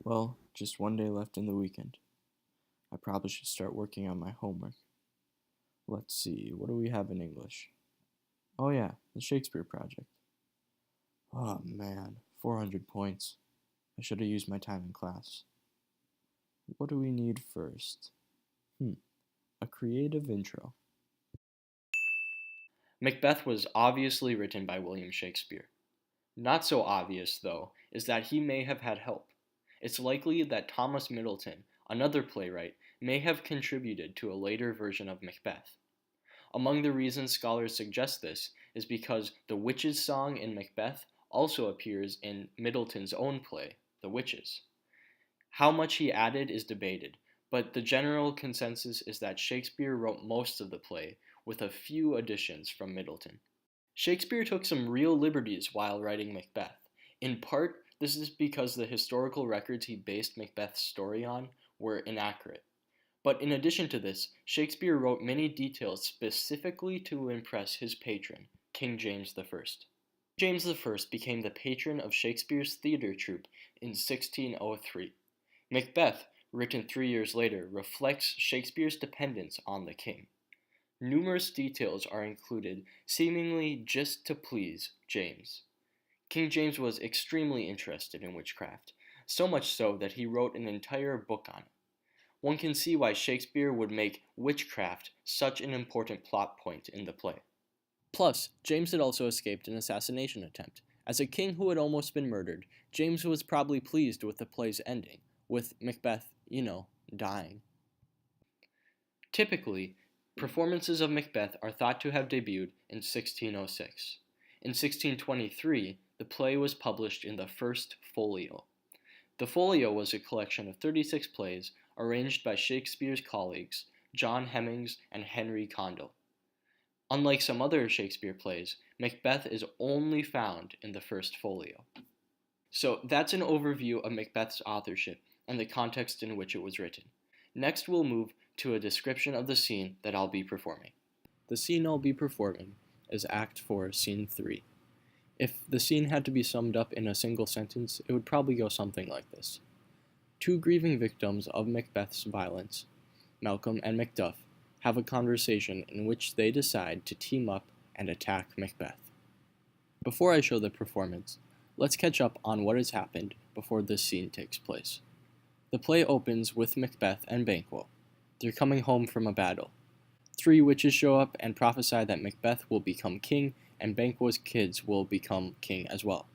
Well, just one day left in the weekend. I probably should start working on my homework. Let's see, what do we have in English? Oh yeah, the Shakespeare Project. Oh man, 400 points. I should have used my time in class. What do we need first? A creative intro. Macbeth was obviously written by William Shakespeare. Not so obvious, though, is that he may have had help. It's likely that Thomas Middleton, another playwright, may have contributed to a later version of Macbeth. Among the reasons scholars suggest this is because the Witches' song in Macbeth also appears in Middleton's own play, The Witches. How much he added is debated, but the general consensus is that Shakespeare wrote most of the play, with a few additions from Middleton. Shakespeare took some real liberties while writing Macbeth. In part, this is because the historical records he based Macbeth's story on were inaccurate. But in addition to this, Shakespeare wrote many details specifically to impress his patron, King James I. James I became the patron of Shakespeare's theater troupe in 1603. Macbeth, written 3 years later, reflects Shakespeare's dependence on the king. Numerous details are included, seemingly just to please James. King James was extremely interested in witchcraft, so much so that he wrote an entire book on it. One can see why Shakespeare would make witchcraft such an important plot point in the play. Plus, James had also escaped an assassination attempt. As a king who had almost been murdered, James was probably pleased with the play's ending, with Macbeth, dying. Typically, performances of Macbeth are thought to have debuted in 1606. In 1623, the play was published in the First Folio. The Folio was a collection of 36 plays arranged by Shakespeare's colleagues, John Hemmings and Henry Condell. Unlike some other Shakespeare plays, Macbeth is only found in the First Folio. So that's an overview of Macbeth's authorship and the context in which it was written. Next, we'll move to a description of the scene that I'll be performing. The scene I'll be performing is Act 4, Scene 3. If the scene had to be summed up in a single sentence, it would probably go something like this. Two grieving victims of Macbeth's violence, Malcolm and Macduff, have a conversation in which they decide to team up and attack Macbeth. Before I show the performance, let's catch up on what has happened before this scene takes place. The play opens with Macbeth and Banquo. They're coming home from a battle. Three witches show up and prophesy that Macbeth will become king and Banquo's kids will become king as well.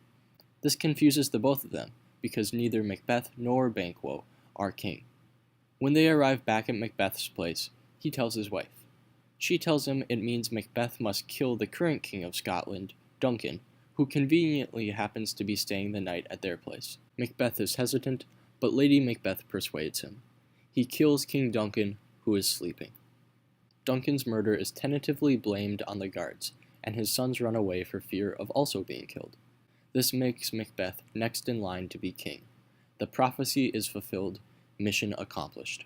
This confuses the both of them, because neither Macbeth nor Banquo are king. When they arrive back at Macbeth's place, he tells his wife. She tells him it means Macbeth must kill the current king of Scotland, Duncan, who conveniently happens to be staying the night at their place. Macbeth is hesitant, but Lady Macbeth persuades him. He kills King Duncan, who is sleeping. Duncan's murder is tentatively blamed on the guards, and his sons run away for fear of also being killed. This makes Macbeth next in line to be king. The prophecy is fulfilled, mission accomplished.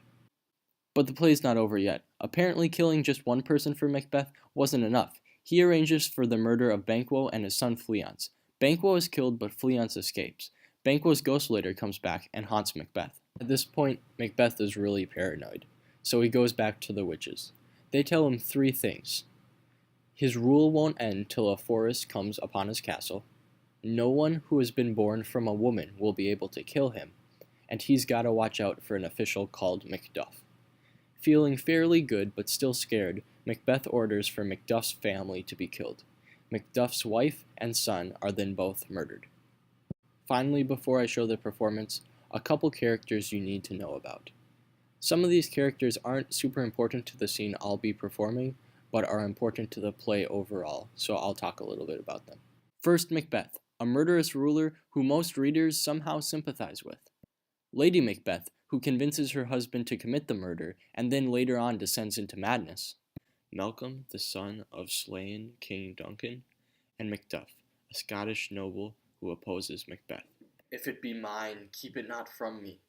But the play's not over yet. Apparently killing just one person for Macbeth wasn't enough. He arranges for the murder of Banquo and his son Fleance. Banquo is killed, but Fleance escapes. Banquo's ghost later comes back and haunts Macbeth. At this point, Macbeth is really paranoid, so he goes back to the witches. They tell him three things. His rule won't end till a forest comes upon his castle. No one who has been born from a woman will be able to kill him, and he's got to watch out for an official called Macduff. Feeling fairly good but still scared, Macbeth orders for Macduff's family to be killed. Macduff's wife and son are then both murdered. Finally, before I show the performance, a couple characters you need to know about. Some of these characters aren't super important to the scene I'll be performing, but are important to the play overall, so I'll talk a little bit about them. First, Macbeth, a murderous ruler who most readers somehow sympathize with. Lady Macbeth, who convinces her husband to commit the murder and then later on descends into madness. Malcolm, the son of slain King Duncan, and Macduff, a Scottish noble who opposes Macbeth. If it be mine, keep it not from me.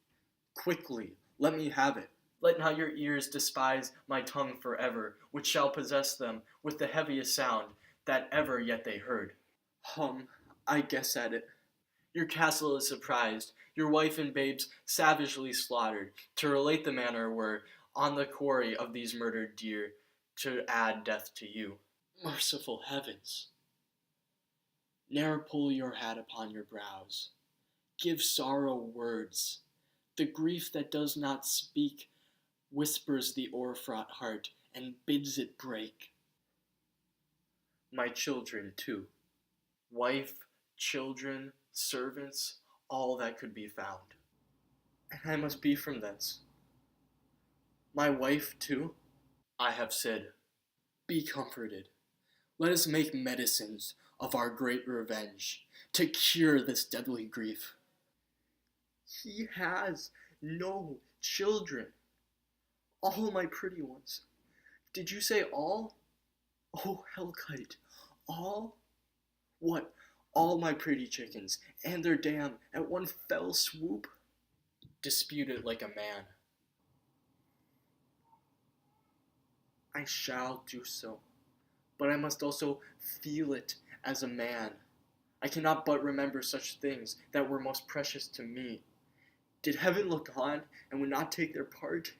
Quickly, let me have it. Let not your ears despise my tongue forever, which shall possess them with the heaviest sound that ever yet they heard. I guess at it. Your castle is surprised, your wife and babes savagely slaughtered, to relate the manner were on the quarry of these murdered deer, to add death to you. Merciful heavens! Ne'er pull your hat upon your brows. Give sorrow words. The grief that does not speak whispers the o'erfraught heart and bids it break. My children, too. Wife, children, servants, all that could be found. And I must be from thence. My wife, too? I have said, be comforted. Let us make medicines of our great revenge to cure this deadly grief. He has no children. All my pretty ones. Did you say all? Oh, Hellkite, all? What, all my pretty chickens, and their dam, at one fell swoop? Dispute it like a man. I shall do so, but I must also feel it as a man. I cannot but remember such things that were most precious to me. Did heaven look on and would not take their part?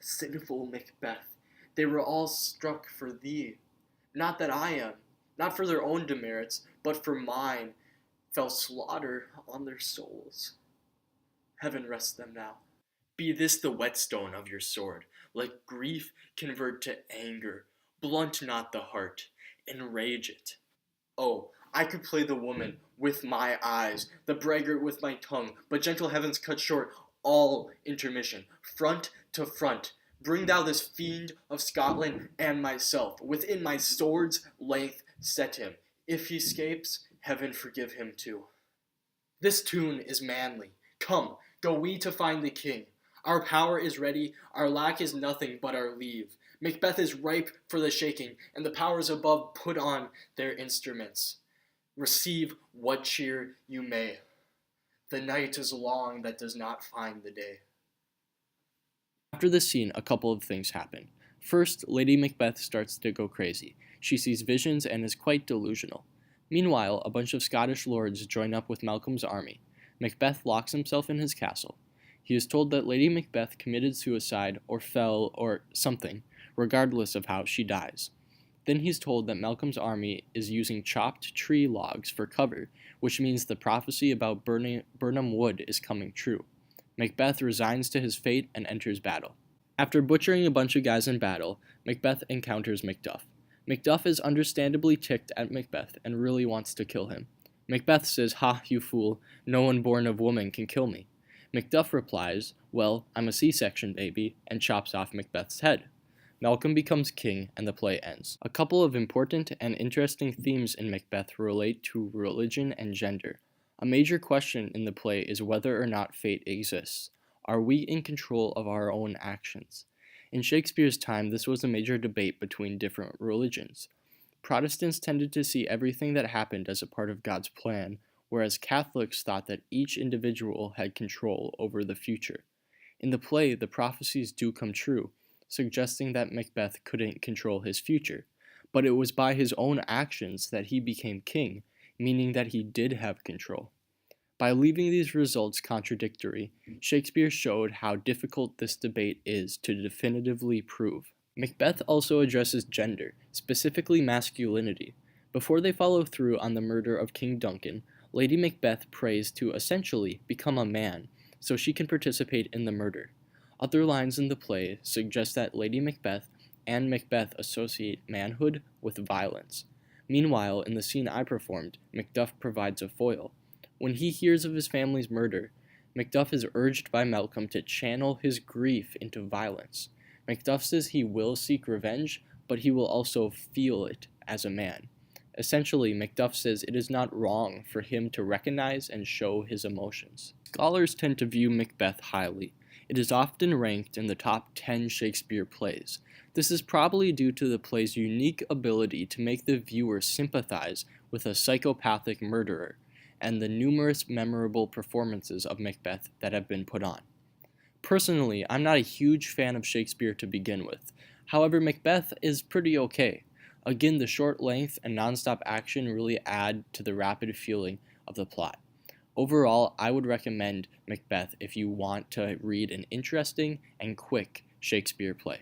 Sinful Macbeth, they were all struck for thee. Not that I am, not for their own demerits, but for mine, fell slaughter on their souls. Heaven rest them now. Be this the whetstone of your sword. Let grief convert to anger. Blunt not the heart, enrage it. Oh, I could play the woman with my eyes, the braggart with my tongue, but gentle heavens cut short all intermission. Front to front, bring thou this fiend of Scotland and myself. Within my sword's length set him. If he escapes, heaven forgive him too. This tune is manly. Come, go we to find the king. Our power is ready, our lack is nothing but our leave. Macbeth is ripe for the shaking, and the powers above put on their instruments. Receive what cheer you may. The night is long that does not find the day. After this scene, a couple of things happen. First, Lady Macbeth starts to go crazy. She sees visions and is quite delusional. Meanwhile, a bunch of Scottish lords join up with Malcolm's army. Macbeth locks himself in his castle. He is told that Lady Macbeth committed suicide or fell or something, regardless of how she dies. Then he's told that Malcolm's army is using chopped tree logs for cover, which means the prophecy about Burnham Wood is coming true. Macbeth resigns to his fate and enters battle. After butchering a bunch of guys in battle, Macbeth encounters Macduff. Macduff is understandably ticked at Macbeth and really wants to kill him. Macbeth says, "Ha, you fool, no one born of woman can kill me." Macduff replies, "Well, I'm a C-section baby," and chops off Macbeth's head. Malcolm becomes king, and the play ends. A couple of important and interesting themes in Macbeth relate to religion and gender. A major question in the play is whether or not fate exists. Are we in control of our own actions? In Shakespeare's time, this was a major debate between different religions. Protestants tended to see everything that happened as a part of God's plan, whereas Catholics thought that each individual had control over the future. In the play, the prophecies do come true, suggesting that Macbeth couldn't control his future, but it was by his own actions that he became king, meaning that he did have control. By leaving these results contradictory, Shakespeare showed how difficult this debate is to definitively prove. Macbeth also addresses gender, specifically masculinity. Before they follow through on the murder of King Duncan, Lady Macbeth prays to essentially become a man, so she can participate in the murder. Other lines in the play suggest that Lady Macbeth and Macbeth associate manhood with violence. Meanwhile, in the scene I performed, Macduff provides a foil. When he hears of his family's murder, Macduff is urged by Malcolm to channel his grief into violence. Macduff says he will seek revenge, but he will also feel it as a man. Essentially, Macduff says it is not wrong for him to recognize and show his emotions. Scholars tend to view Macbeth highly. It is often ranked in the top 10 Shakespeare plays. This is probably due to the play's unique ability to make the viewer sympathize with a psychopathic murderer, and the numerous memorable performances of Macbeth that have been put on. Personally, I'm not a huge fan of Shakespeare to begin with. However, Macbeth is pretty okay. Again, the short length and nonstop action really add to the rapid feeling of the plot. Overall, I would recommend Macbeth if you want to read an interesting and quick Shakespeare play.